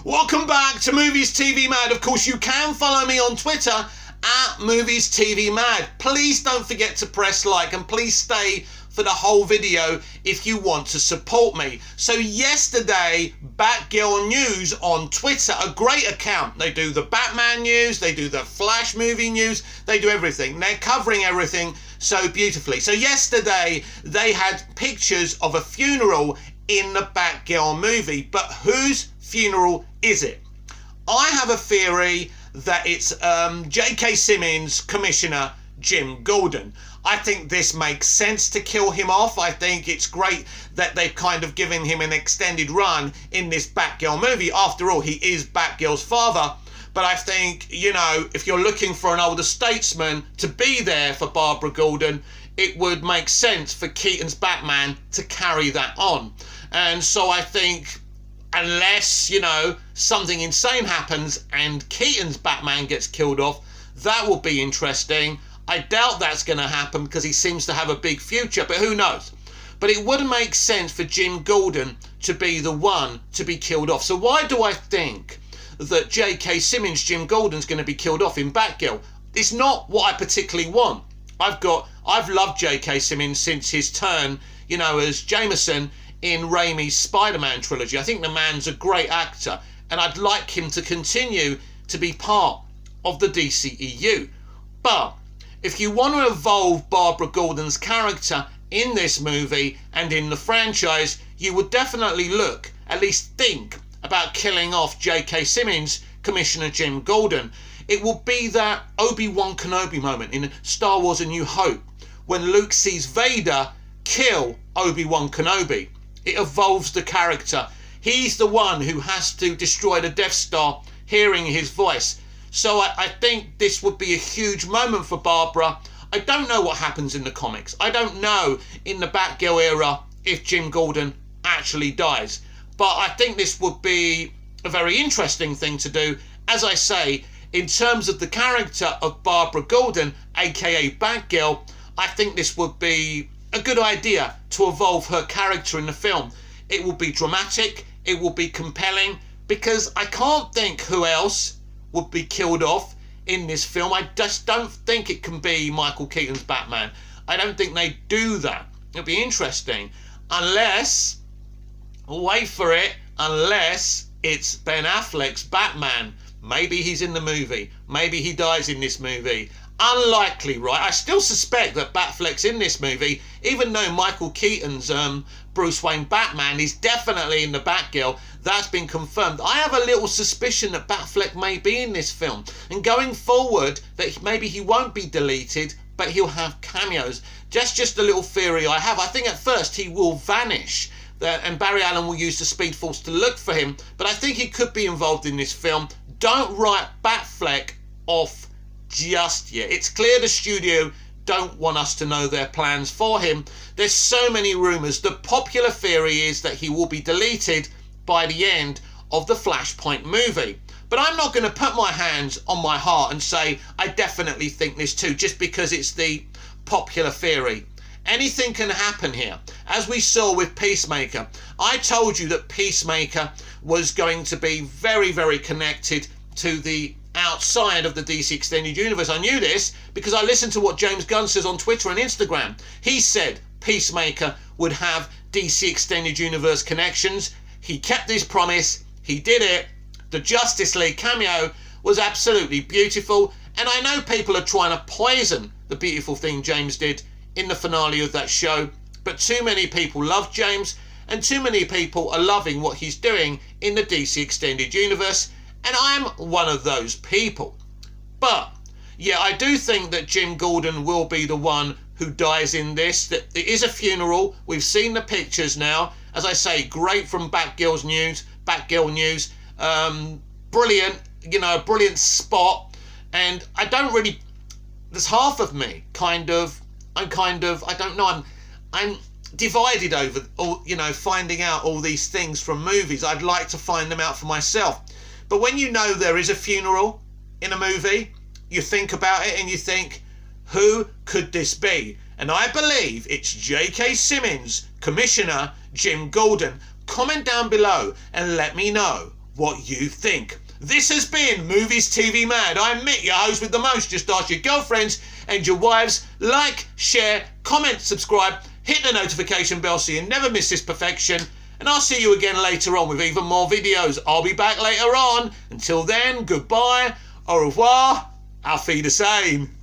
Welcome back to Movies TV Mad. Of course, you can follow me on Twitter at Movies TV Mad. Please don't forget to press like and please stay for the whole video if you want to support me. So yesterday, Batgirl News on Twitter, a great account. They do the Batman news, they do the Flash movie news, they do everything. They're covering everything so beautifully. So yesterday, they had pictures of a funeral in the Batgirl movie. But whose funeral is it? I have a theory that it's J.K. Simmons' Commissioner Jim Gordon. I think this makes sense to kill him off. I think it's great that they've kind of given him an extended run in this Batgirl movie. After all, he is Batgirl's father. But I think, you know, if you're looking for an older statesman to be there for Barbara Gordon, it would make sense for Keaton's Batman to carry that on. And so I think, unless, you know, something insane happens and Keaton's Batman gets killed off, that will be interesting. I doubt that's going to happen because he seems to have a big future, but who knows? But it would make sense for Jim Gordon to be the one to be killed off. So why do I think that J.K. Simmons, Jim Gordon's going to be killed off in Batgirl? It's not what I particularly want. I've loved J.K. Simmons since his turn, you know, as Jameson in Raimi's Spider-Man trilogy. I think the man's a great actor, and I'd like him to continue to be part of the DCEU. But if you want to evolve Barbara Gordon's character in this movie and in the franchise, you would definitely look, at least think, about killing off J.K. Simmons, Commissioner Jim Gordon. It will be that Obi-Wan Kenobi moment in Star Wars A New Hope, when Luke sees Vader kill Obi-Wan Kenobi. It evolves the character. He's the one who has to destroy the Death Star, hearing his voice. So I think this would be a huge moment for Barbara. I don't know what happens in the comics. I don't know in the Batgirl era if Jim Gordon actually dies. But I think this would be a very interesting thing to do. As I say, in terms of the character of Barbara Gordon, aka Batgirl, I think this would be a good idea to evolve her character in the film. It will be dramatic, it will be compelling, because I can't think who else would be killed off in this film. I just don't think it can be Michael Keaton's Batman. I don't think they do that. It'll be interesting. Unless, wait for it, unless it's Ben Affleck's Batman. Maybe he's in the movie. Maybe he dies in this movie. Unlikely, right? I still suspect that Batfleck's in this movie, even though Michael Keaton's Bruce Wayne Batman is definitely in the Batgirl. That's been confirmed. I have a little suspicion that Batfleck may be in this film. And going forward, that maybe he won't be deleted, but he'll have cameos. Just a little theory I have. I think at first he will vanish, and Barry Allen will use the Speed Force to look for him. But I think he could be involved in this film. Don't write Batfleck off just yet. It's clear the studio don't want us to know their plans for him. There's so many rumours. The popular theory is that he will be deleted by the end of the Flashpoint movie. But I'm not going to put my hands on my heart and say I definitely think this too, just because it's the popular theory. Anything can happen here. As we saw with Peacemaker, I told you that Peacemaker was going to be very, very connected to the outside of the DC Extended Universe. I knew this because I listened to what James Gunn says on Twitter and Instagram. He said Peacemaker would have DC Extended Universe connections. He kept his promise. He did it. The Justice League cameo was absolutely beautiful. And I know people are trying to poison the beautiful thing James did in the finale of that show. But too many people love James, and too many people are loving what he's doing in the DC Extended Universe. And I'm one of those people. But, yeah, I do think that Jim Gordon will be the one who dies in this. That it is a funeral. We've seen the pictures now. As I say, great from Batgirl News. Brilliant, you know, brilliant spot. And I don't really, there's half of me I don't know, I'm divided over, all, you know, finding out all these things from movies. I'd like to find them out for myself. But when you know there is a funeral in a movie, you think about it and you think, who could this be? And I believe it's J.K. Simmons, Commissioner Jim Gordon. Comment down below and let me know. what you think. This has been Movies TV Mad. I'm Mick, your host with the most. Just ask your girlfriends and your wives. Like, share, comment, subscribe, hit the notification bell so you never miss this perfection. And I'll see you again later on with even more videos. I'll be back later on. Until then, goodbye, au revoir, auf Wiedersehen.